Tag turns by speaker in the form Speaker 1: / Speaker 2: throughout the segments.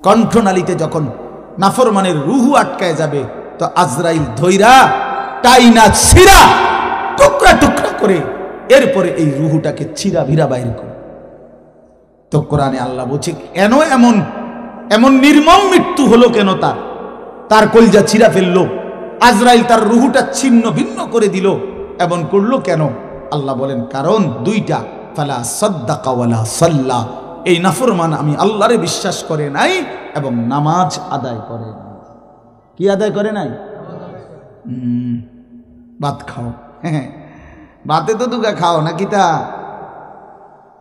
Speaker 1: কণ্ঠনালীতে যখন নাফরমানের রুহু আটকায় যাবে তো আজরাইল ধৈরা টাইনা ছিঁড়া টুকরা টুকরা করে এরপরে এই রুহুটাকে ছিঁড়া ভিড়া বাইর করে। তো কোরআনে আল্লাহ বলছে কেন এমন এমন নির্মম মৃত্যু হলো কেন, তার কলজা ছিঁড়া ফেললো, আজরাইল তার রুহুটা ছিন্ন ভিন্ন করে দিল, এমন করলো কেন? আল্লাহ বলেন কারণ দুইটা, ফালা সাদ্দাকা ওয়ালা সাল্লা, এই নাফরমান আমি আল্লাহরে বিশ্বাস করে নাই এবং নামাজ আদায় করে নাই। কি আদায় করে নাই? ভাত খাও, হ্যাঁ ভাতে তো দুগা খাও নাকি তা,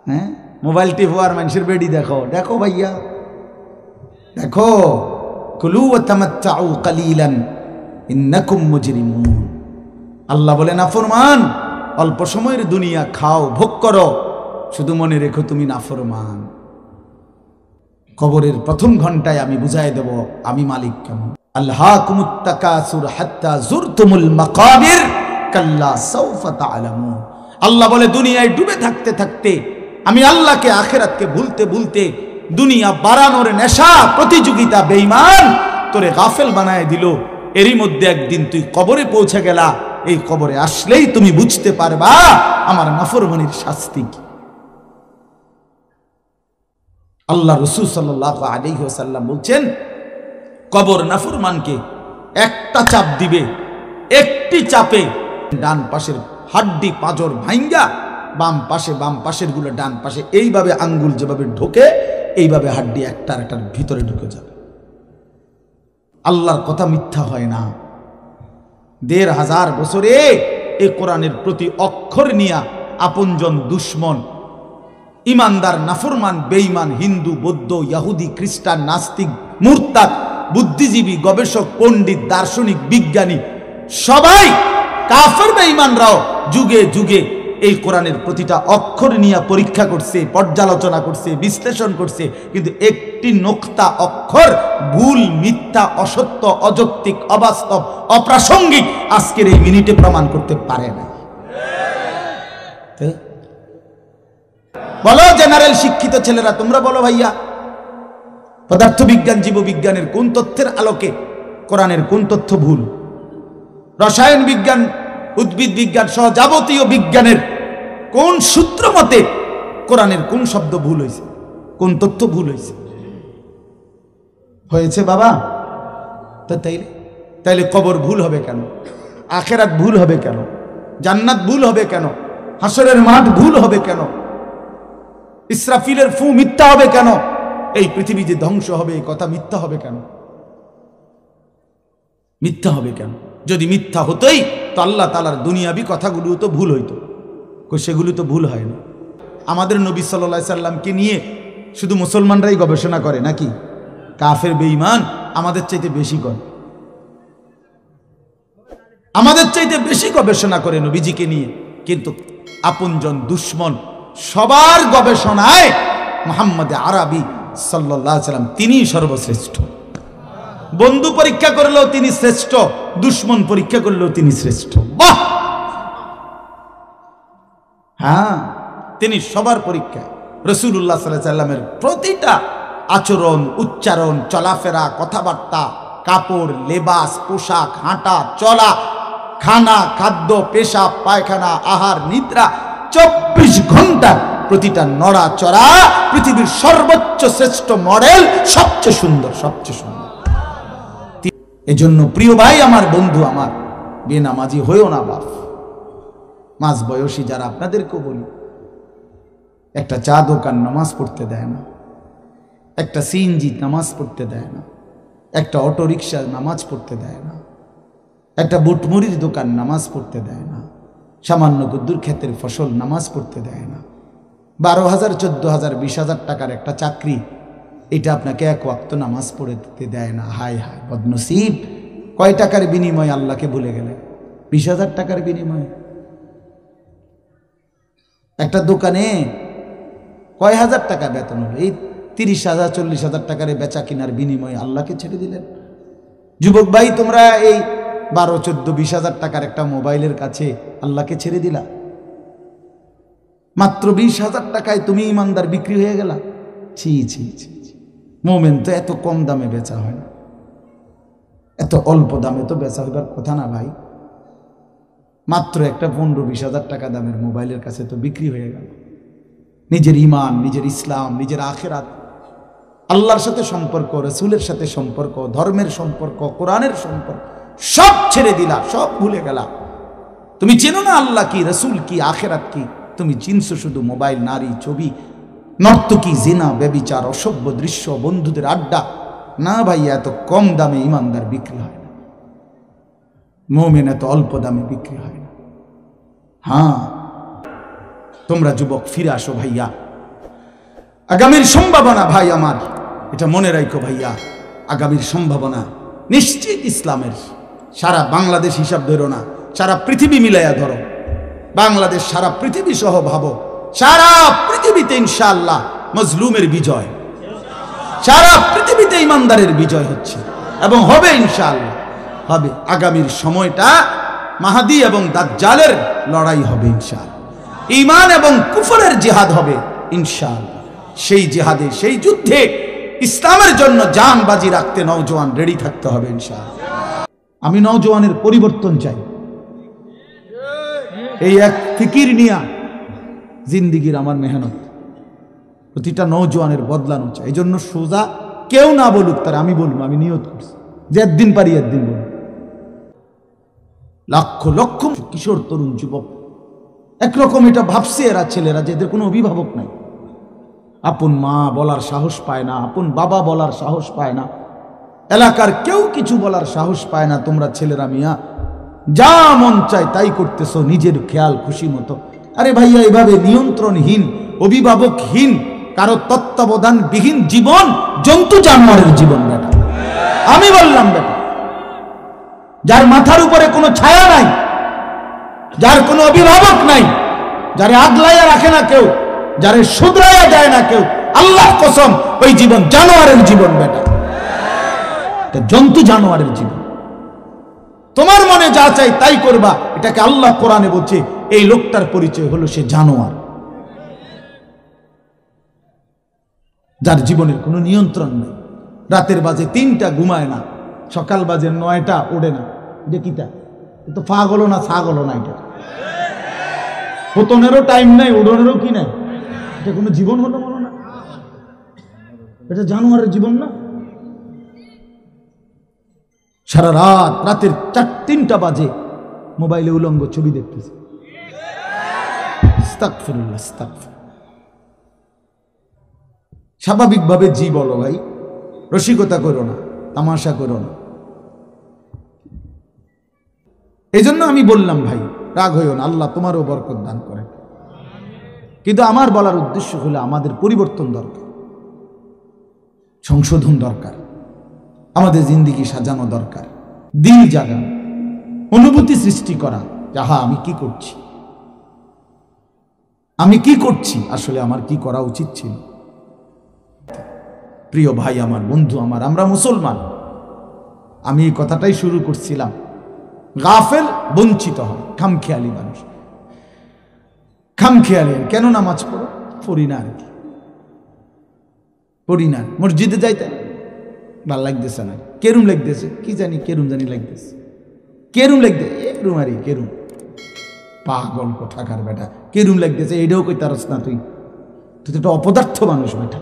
Speaker 1: হ্যাঁ মোবাইল টিপো আর মানুষের বেডি দেখো, দেখো ভাইয়া দেখো, কুলু ওয়া তামাত্তাউ কালিলান ইন্নাকুম মুজরিমুন। আল্লাহ বলে নাফরমান অল্প সময়ের দুনিয়া খাও, ভোগ করো, শুধু মনে রেখো তুমি নাফরমান। কবরের প্রথম ঘন্টায় আমি বুঝাই দেব আমি মালিক কেমন। আল্লাহকুমুত তাকাসুর হাত্তা যুরতুমুল মাকাবির কাল্লা সাউফা তা'লামুন। আল্লাহ বলে দুনিয়ায় ডুবে থাকতে থাকতে আমি আল্লাহকে আখিরাতকে ভুলতে ভুলতে দুনিয়া বাড়ানোর নেশা প্রতিযোগিতা বেঈমান তোরে গাফেল বানায় দিল। এরই মধ্যে একদিন তুই কবরে পৌঁছে গেলা, এই কবরে আসলেই তুমি বুঝতে পারবা আমার নাফরমানির শাস্তি কি। আল্লাহ রাসূল সাল্লাল্লাহু আলাইহি ওয়াসাল্লাম বলছেন কবর নাফরমানকে একটা চাপ দিবে, একটি চাপে ডান পাশের হাড্ডি পাঁজর ভাঙ্গা বাম পাশের গুলো ডান পাশে এইভাবে আঙ্গুল যেভাবে ঢোকে এইভাবে হাড্ডি একটার ভিতরে ঢুকে যাবে। আল্লাহর কথা মিথ্যা হয় না। ১৫০০ বছরে এই কোরআনের প্রতি অক্ষর নিয়া আপনজন দুশ্মন ইমানদার নাফরমান বেঈমান হিন্দু বৌদ্ধ ইহুদি খ্রিস্টান নাস্তিক মুরতাদ বুদ্ধিজীবী গবেষক পণ্ডিত দার্শনিক বিজ্ঞানী সবাই কাফের বেঈমানরাও যুগে যুগে এই কোরআনের প্রতিটা অক্ষর নিয়ে পরীক্ষা করছে, পর্যালোচনা করছে, বিশ্লেষণ করছে, কিন্তু একটি নোক্তা অক্ষর ভুল মিথ্যা অসত্য অযৌক্তিক অবাস্তব অপ্রাসঙ্গিক আজকের এই মিনিটে প্রমাণ করতে পারে না। বলো জেনারেল শিক্ষিত ছেলেরা, তোমরা বলো ভাইয়া পদার্থবিজ্ঞান জীববিজ্ঞানের কোন তথ্যের আলোকে কোরআনের কোন তথ্য ভুল? রসায়ন বিজ্ঞান উদ্ভিদ বিজ্ঞান সহ যাবতীয় বিজ্ঞানের কোন সূত্র মতে কোরআনের কোন শব্দ ভুল হয়েছে, কোন তথ্য ভুল হয়েছে? হয়েছে বাবা। তো তাইলে কবর ভুল হবে কেন? আখিরাত ভুল হবে কেন? জান্নাত ভুল হবে কেন? হাসরের মাঠ ভুল হবে কেন? ইসরাফিলের ফু মিথ্যা হবে কেন? এই পৃথিবী যে ধ্বংস হবে এই কথা মিথ্যা হবে কেন? মিথ্যা হবে কেন? যদি মিথ্যা হতোই তো আল্লাহ তাআলার দুনিয়াবি কথাগুলো তো ভুল হইতো, সেগুলো তো ভুল হয় না। আমাদের নবী সাল্লাল্লাহু আলাইহি সাল্লামকে নিয়ে শুধু মুসলমানরাই গবেষণা করে নাকি? কাফের বেঈমান আমাদের চাইতে বেশি করে, আমাদের চাইতে বেশি গবেষণা করে নবীজিকে নিয়ে, কিন্তু আপনজন দুশ্মন সবার গবেষণায় মুহাম্মদ আরবি সাল্লাল্লাহু আলাইহি সাল্লাম তিনিই সর্বশ্রেষ্ঠ। বন্ধু পরীক্ষা করলেও তিনি শ্রেষ্ঠ, দুশ্মন পরীক্ষা করলেও তিনি শ্রেষ্ঠ। বাহ, হ্যাঁ তিনি সবার পরীক্ষা। রাসূলুল্লাহ সাল্লাল্লাহু আলাইহি সাল্লামের প্রতিটা আচরণ উচ্চারণ চলাফেরা কথাবার্তা কাপড় লেবাস পোশাক হাঁটা চলা খানা খাদ্য পেশাব পায়খানা আহার নিদ্রা ২৪ ঘন্টা প্রতিটা নড়াচড়া পৃথিবীর সর্বোচ্চ শ্রেষ্ঠ মডেল, সবচেয়ে সুন্দর, সবচেয়ে সুন্দর। এজন্য প্রিয় ভাই আমার বন্ধু আমার, বেনামাজি হইও না বাপ। মাঝ বয়সী যারা আপনাদেরকেও বলি, একটা চা দোকান নামাজ পড়তে দেয় না, একটা সিএনজি নামাজ পড়তে দেয় না, একটা অটো রিক্সা নামাজ পড়তে দেয় না, একটা বুটমুড়ির দোকান নামাজ পড়তে দেয় না, সামান্য গুদ্দুর ক্ষেতের ফসল নামাজ পড়তে দেয় না, ১২,০০০ ১৪,০০০ ২০,০০০ টাকার একটা চাকরি, এটা আপনাকে এক ওয়াক্ত নামাজ পড়তে দেয় না। হায় হায় বদনসিব। কয় টাকার বিনিময়ে আল্লাহকে ভুলে গেলে? ২০,০০০ টাকার বিনিময়ে। একটা দোকানে কয় হাজার টাকা বেতন হলো, এই ৩০,০০০ ৪০,০০০ টাকার বেচা কিনার বিনিময়ে আল্লাহকে ছেড়ে দিলেন। যুবক ভাই তোমরা এই ১২ ১৪ ২০,০০০ টাকার একটা মোবাইলের কাছে আল্লাহকে ছেড়ে দিলা। মাত্র ২০,০০০ টাকায় তুমি ইমানদার বিক্রি হয়ে গেলা। ছি ছি ছি। মোমেন তো এত কম দামে বেচা হয় না, এত অল্প দামে তো বেচা হইবার কথা না ভাই। মাত্র একটা 15-20 হাজার টাকা দামের মোবাইলের কাছে তো বিক্রি হয়ে গেল। নিজের ইমান, নিজের ইসলাম, নিজের আখেরাত, আল্লাহর সাথে সম্পর্ক, রসুলের সাথে সম্পর্ক, ধর্মের সম্পর্ক, কোরআনের সম্পর্ক সব ছেড়ে দিলা, সব ভুলে গেলা। তুমি চেনো না আল্লাহ কি, রসুল কি, আখেরাত কি। তুমি চিনছো শুধু মোবাইল, নারী, ছবি, নর্তকী, জিনা, ব্যভিচার, অসভ্য দৃশ্য, বন্ধুদের আড্ডা। না ভাই, এত কম দামে ইমানদার বিক্রি হয় না, মুমিন এত অল্প দামে বিক্রি হয় না। হ্যাঁ, তোমরা যুবক ফিরে আসো ভাইয়া, আগামীর সম্ভাবনা ভাই আমার, এটা মনে রাখো ভাইয়া, আগামীর সম্ভাবনা নিশ্চিত ইসলামের। সারা বাংলাদেশ হিসাব ধরো না, সারা পৃথিবী মিলাইয়া ধরো। বাংলাদেশ সারা পৃথিবী সহ ভাবো, সারা পৃথিবীতে ইনশাআল্লাহ মজলুমের বিজয়, সারা পৃথিবীতে ইমানদারের বিজয় হচ্ছে এবং হবে ইনশাআল্লাহ, হবে। আগামীর সময়টা মাহাদি এবং দাজ্জালের লড়াই হবে ইনশাআল্লাহ, ঈমান এবং কুফরের জিহাদ হবে ইনশাআল্লাহ। সেই জিহাদে, সেই যুদ্ধে ইসলামের জন্য জান বাজি রাখতে নওজোয়ান রেডি থাকতে হবে ইনশাআল্লাহ। আমি নওজোয়ানের পরিবর্তন চাই, এই এক ফিকির নিয়া জিন্দিগির আমার মেহনত, প্রতিটা নওজোয়ানের বদলানো চাই। এই জন্য সোজা কেউ না বলুক, তার আমি বলবো, আমি নিয়ত করছি যে একদিন পারি একদিন বলবো। লক্ষ লক্ষ কিশোর তরুণ যুবক একরকম এটা ভাবছে, এরা ছেলেরা যে এদের কোনো অভিভাবক নাই, আপন মা বলার সাহস পায় না, আপন বাবা বলার সাহস পায় না, এলাকার কেউ কিছু বলার সাহস পায় না। তোমরা ছেলেরা মিয়া যা মন চায় তাই করতেছো নিজের খেয়াল খুশি মতো। আরে ভাইয়া, এভাবে নিয়ন্ত্রণহীন, অভিভাবকহীন, কারো তত্ত্বাবধানবিহীন জীবন জন্তু জানোয়ারের জীবন বেটা। আমি বললাম বেটা, যার মাথার উপরে কোনো ছায়া নাই, যার কোনো অভিভাবক নাই, যারে আগলাইয়া রাখে না কেউ, যারে শুধরাইয়া দেয় না কেউ, আল্লাহর কসম ওই জীবন জানোয়ারের জীবন বেটা, জন্তু জানোয়ারের জীবন। তোমার মনে যা চাই তাই করবা, এটাকে আল্লাহ কোরআনে বলছে এই লোকটার পরিচয় হলো সে জানোয়ার, যার জীবনের কোনো নিয়ন্ত্রণ নেই। রাতের বাজে 3টা ঘুমায় না, সকাল বাজে 9টা ওঠে না। এটা কিটা? তো পাগল না ছাগল না, এটা পতনেরও টাইম নাই, উড়নেরও কি নাই। এটা কোনো জীবন হলো মনে না, এটা জানোয়ারের জীবন না। সারা রাত, রাতের 3টা বাজে মোবাইলে উলঙ্গ ছবি দেখতেছে। আস্তাগফিরুল্লাহ, আস্তাগফিরুল্লাহ। স্বাভাবিকভাবে জি বলো ভাই, রসিকতা করো না, তামাশা করো না। এই জন্য আমি বললাম ভাই, রাগ হইও না, আল্লাহ তোমারও বরকত দান করেন। কিন্তু আমার বলার উদ্দেশ্য হলো আমাদের পরিবর্তন দরকার, সংশোধন দরকার, আমাদের জিন্দিগি সাজানো দরকার, দিল জাগানো, অনুভূতি সৃষ্টি করা। যাহা আমি কি করছি, আমি কি করছি, আসলে আমার কি করা উচিত ছিল। প্রিয় ভাই আমার, বন্ধু আমার, আমরা মুসলমান। আমি এই কথাটাই শুরু করছিলাম, গাফেল বঞ্চিত হয়, খামখেয়ালি মানুষ, খামখেয়ালি। কেন নামাজ পড়ো? পড়ি না আর কি, পড়ি না। মসজিদে যাইতে ভাল লাগতেছে না, কেরুম লাগতেছে, কি জানি কেরুম জানি লাগতেছে, কেরুম লাগতে এরুম আরে কেরুম, পাগল কোথাকার বেটা, কেরুম লাগতেছে এইটাও কই তারস না তুই? তুই তো একটা অপদার্থ মানুষ বেটা,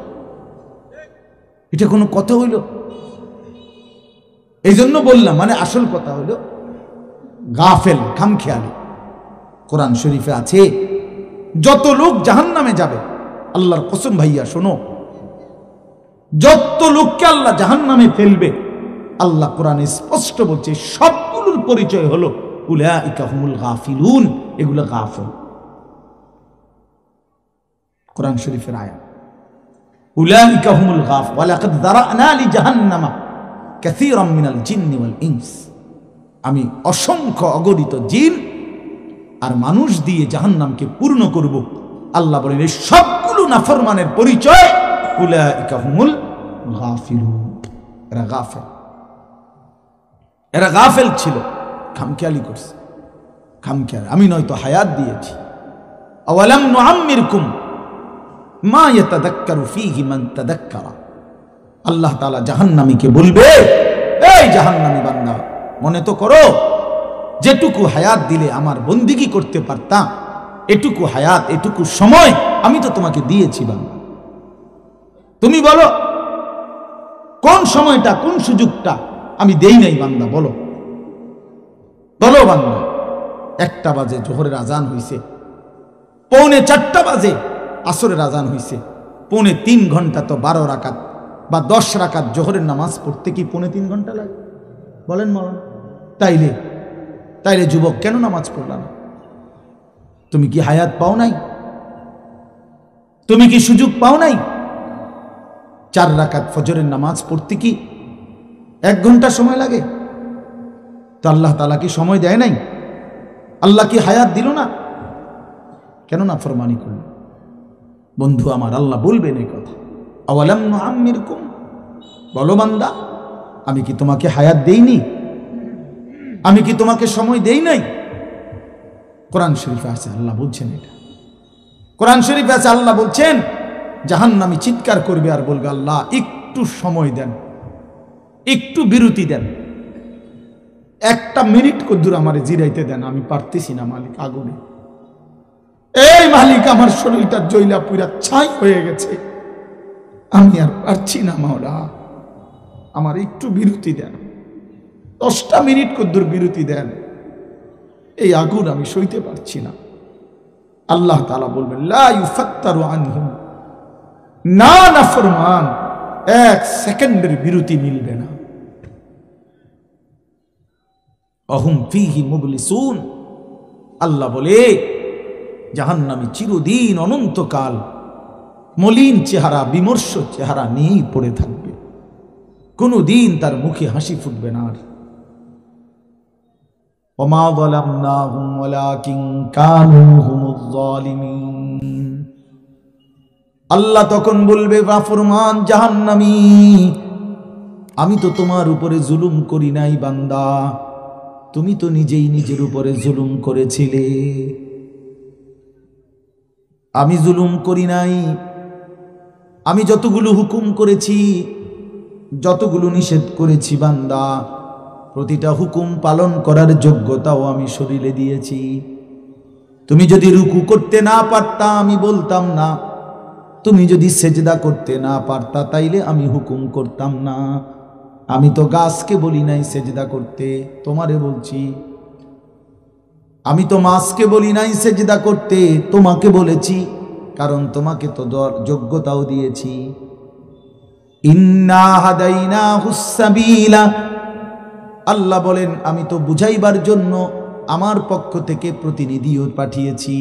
Speaker 1: এটা কোনো কথা হইল? এই জন্য বললাম, মানে আসল কথা হইল গাফেল, খামখেয়ালি। কোরআন শরীফে আছে যত লোক জাহান্নামে যাবে, আল্লাহর কসম ভাইয়া শোনো, যত লোককে আল্লাহ জাহান্নামে ফেলবে, আল্লাহ কোরআনে স্পষ্ট বলছে সবগুলোর পরিচয় হলো উলাইকা হুমুল গাফিলুন, এগুলো গাফেল। কোরআন শরীফের আয়াত, উলাইকা হুমুল গাফিলুন ওয়ালাকাদ যারানা লিজাহান্নামা কাসীরাম মিনাল জিন্নি ওয়াল ইনস। আমি অসংখ্য অগণিত জিন আর মানুষ দিয়ে জাহান্নামকে পূর্ণ করব। আল্লাহ বলেন এই সবগুলো নাফরমানের পরিচয় উলাইকা হুমুল গাফিলুন, এরা গাফেল, এরা গাফেল ছিল, খামখেয়ালি করছে, খামখেয়ালি। আমি নয়তো হায়াত দিয়েছি, আওয়ালাম নুআম্মিরকুম মা ইয়াতাযাক্কারু ফীহি মান তাযাক্কারা, আল্লাহ তাআলা জাহান্নামীকে বলবে, এই জাহান্নামী বান্দা, মনে তো করো যেটুকু হায়াত দিলে আমার বন্দিগি করতে পারতাম, এটুকু হায়াত, এটুকু সময় আমি তো তোমাকে দিয়েছি বান্দা। তুমি বলো কোন সময়টা, কোন সুযোগটা আমি দেই নাই বান্দা, বলো বলো বান্দা। 1টা বাজে জোহরের আজান হইছে, 3:45 বাজে আসরের আজান হইছে, 3.5 ঘন্টা তো 12 রাকাত বা 10 রাকাত জোহরের নামাজ পড়তে কি 3.5 ঘন্টা লাগে? বলেন মাওলানা। তাইলে যুবক কেন নামাজ পড়লা না? তুমি কি হায়াত পাও নাই? তুমি কি সুযোগ পাও নাই? 4 রাকাত ফজরের নামাজ পড়তে কি 1 ঘন্টা সময় লাগে? তো আল্লাহ তাআলা কি সময় দেয় নাই? আল্লাহ কি হায়াত দিল না? কেন না ফরমানি করল? বন্ধু আমার, আল্লাহ বলবেন এই কথা, আওয়ালাম নুআম্মিরকুম, বলো বান্দা, আমি কি তোমাকে হায়াত দেইনি? আমি কি তোমাকে সময় দেই নাই? কোরআন শরীফে আছে আল্লাহ বলছেন এটা। কোরআন শরীফে আছে আল্লাহ বলছেন, জাহান্নামী চিৎকার করবে আর বলবে, আল্লাহ একটু সময় দেন, একটু বিরতি দেন, 1টা মিনিট কদ্দুর আমারে জিরাইতে দেন, আমি পারতেছি না মালিক, আগুনে, এই মালিক আমার শরীরটা জ্বইলা পুরা ছাই হয়ে গেছে, আমি আর পারছি না মাওলা, আমার একটু বিরতি দেন, 10টা মিনিট কদ্দুর বিরতি দেন, এই আগুন আমি সইতে পারছি না। আল্লাহ তাআলা বলবেন, লা ইউফাত্তারু আনহুম, না নাফরমান, 1 সেকেন্ডের বিরতি মিলবে না। অহুম ফীহি মুবলিসুন, আল্লাহ বলে জাহান্নামী চিরদিন অনন্তকাল মলিন চেহারা, বিমর্ষ চেহারা নিয়েই পড়ে থাকবে, কোনদিন তার মুখে হাসি ফুটবে না। ওমা যালামনাহুম ওয়ালাকিন কানু হুমুজ জালিমিন, আল্লাহ তখন বলবে, নাফরমান জাহান্নামী, আমি তো তোমার উপরে জুলুম করি নাই বান্দা, তুমি তো নিজেই নিজের উপরে জুলুম করেছিলে, আমি জুলুম করি নাই। আমি যতগুলো হুকুম করেছি, যতগুলো নিষেধ করেছি বান্দা, প্রতিটা হুকুম পালন করার যোগ্যতাও আমি শরীরে দিয়েছি। তুমি যদি রুকু করতে না পারতা আমি বলতাম না, তুমি যদি সেজদা করতে না পারতা তাইলে আমি হুকুম করতাম না। আমি তো গাছকে বলি নাই সেজদা করতে, তোমারে বলছি। আমি তো মাছকে বলি নাই সেজদা করতে, তোমাকে বলেছি, কারণ তোমাকে তো যোগ্যতাও দিয়েছি। ইন্না হাদাইনাহুস সাবিলা, আল্লাহ বলেন আমি তো বুঝাইবার জন্য আমার পক্ষ থেকে প্রতিনিধিও পাঠিয়েছি,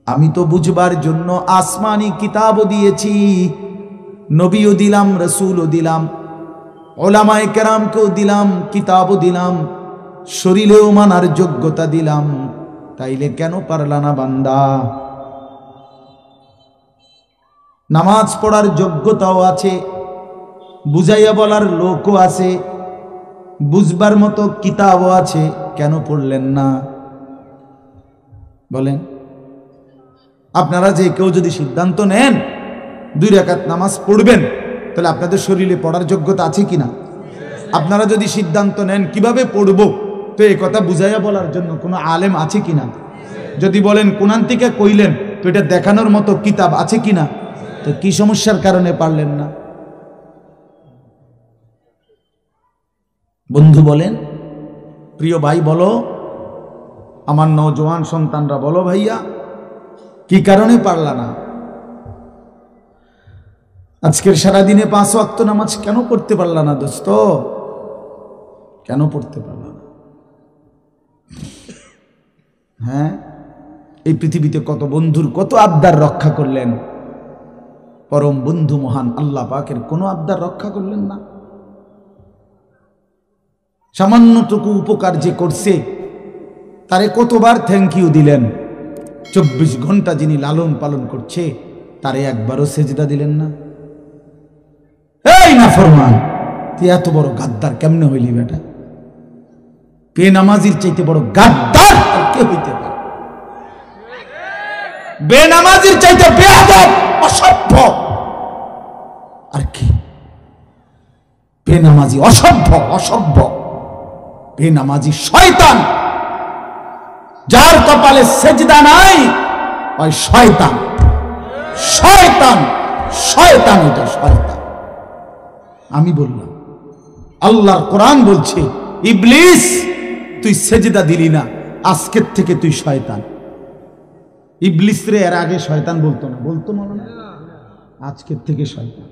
Speaker 1: আমি তো বুঝবার জন্য আসমানি কিতাবও দিয়েছি, নবীও দিলাম, রাসূলও দিলাম, উলামায়ে কেরামকেও দিলাম, কিতাবও দিলাম, শরীরেও মানার যোগ্যতা দিলাম, তাইলে কেন পারলা না বান্দা? নামাজ পড়ার যোগ্যতাও আছে, বুঝাইয়া বলার লোকও আছে, বুঝবার মতো কিতাবও আছে, কেন পড়লেন না বলেন? আপনারা যে কেউ যদি সিদ্ধান্ত নেন 2 রাকাত নামাজ পড়বেন, তাহলে আপনাদের শরীরে পড়ার যোগ্যতা আছে কিনা? আপনারা যদি সিদ্ধান্ত নেন কিভাবে পড়ব, তো এই কথা বুঝাইয়া বলার জন্য কোনো আলেম আছে কিনা? যদি বলেন কোরআন থেকে কইলেন, তো এটা দেখানোর মতো কিতাব আছে কিনা? তো কি সমস্যার কারণে পারলেন না? বন্ধু বলেন, প্রিয় ভাই বলো, আমার নওজোয়ান সন্তানরা বলো, ভাইয়া কি কারণে পারলা না? আজকের সারাদিনে 5 ওয়াক্ত নামাজ কেন পড়তে পারলা না দোস্ত? কেন পড়তে পারলা না? হ্যাঁ, এই পৃথিবীতে কত বন্ধুর কত আবদার রক্ষা করলেন, পরম বন্ধু মহান আল্লাহ পাকের কোনো আবদার রক্ষা করলেন না। সামান্যটুকু উপকার যে করছে তারে কতবার থ্যাংক ইউ দিলেন। 24 ঘন্টা যিনি লালন পালন করছে তারে একবারও সেজদা দিলেন না। এই নাফরমান, তুই এত বড় গাদ্দার কেমনে হইলি বেটা? বেনামাজির চাইতে বড় গাদ্দার কে হইতে পারে? বেনামাজির চাইতে বেয়াদব, অসভ্য আর কি? বেনামাজি অসভ্য, অসভ্য বেনামাজি শয়তান। যার কপালে সেজদা নাই ওই শয়তান, শয়তান, শয়তান, এটা শয়তান। আমি বললাম, আল্লাহর কোরআন বলছে, ইবলিস তুই সেজদা দিলি না, আজকের থেকে তুই শয়তান। ইবলিস রে এর আগে শয়তান বলতো না, বলতো মনে না? আজকের থেকে শয়তান,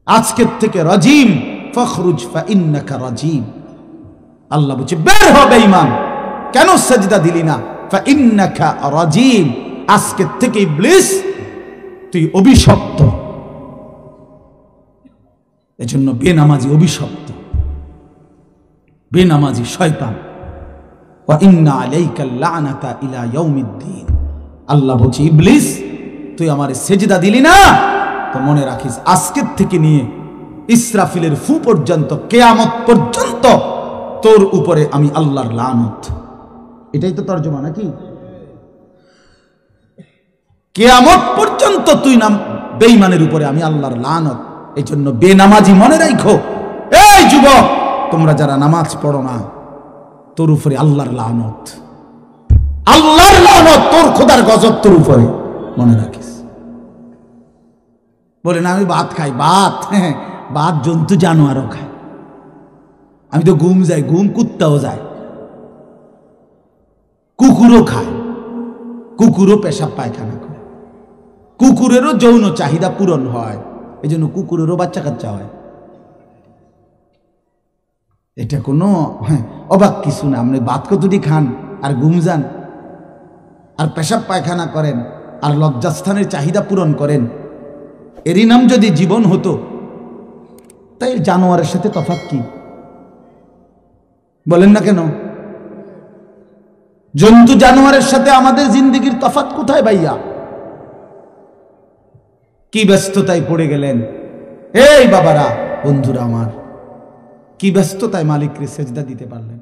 Speaker 1: আজকের থেকে রাজিম, ফখরুজ ফাইন্নাকা রাজিম। আল্লাহ বলছে বের হ বেঈমান, কেন সেজদা দিলি না? ফাইন্নাকা রাজিম, আজকের থেকে ইবলিস তুই অভিশপ্ত। এজন্য বেনামাজি অভিশপ্ত, বেনামাজি শয়তান। ওয়া ইন্না আলাইকা লানাতা ইলা ইয়াউমিদ্দিন। আল্লাহ বলছে ইবলিস তুই আমারে সেজদা দিলি না, তো মনে রাখিস আজকের থেকে নিয়ে ইসরাফিলের ফু পর্যন্ত, কিয়ামত পর্যন্ত তোর উপরে আমি আল্লাহর লানত। এটাই তো তর্জমা নাকি? কিয়ামত পর্যন্ত তুই নাম বেঈমানের উপরে আমি আল্লাহর লানত। এই জন্য বেনামাজি মনে রাখো, এই যুবক তোমরা যারা নামাজ পড়ো না, তোর উপরে আল্লাহর লানত, আল্লাহর লানত, তোর খোদার গজব তোর উপরে, মনে রাখিস। বলে না আমি ভাত খাই, ভাত, হ্যাঁ ভাত জন্তু জানোয়ারও খায়। আমি তো ঘুম যাই, ঘুম কুত্তাও যায়, কুকুরও খায়, কুকুরও পেশাব পায়খানা করে, কুকুরেরও যৌন চাহিদা পূরণ হয়, এই জন্য কুকুরেরও বাচ্চা কাচ্চা হয়। এটা কোনো অবাক কিছু না। আপনি ভাত কতটি খান আর ঘুম যান আর পেশাব পায়খানা করেন আর লজ্জাস্থানের চাহিদা পূরণ করেন, এরই নাম যদি জীবন হতো, তাই জানোয়ারের সাথে তফাৎ কি? বলেন না কেন? জন্তু জানোয়ারের সাথে আমাদের জিন্দেগির তফাৎ কোথায় ভাইয়া? কি ব্যস্ততায় পড়ে গেলেন এই বাবারা, বন্ধুরা আমার, কি ব্যস্ততায় মালিককে সেজদা দিতে পারলেন।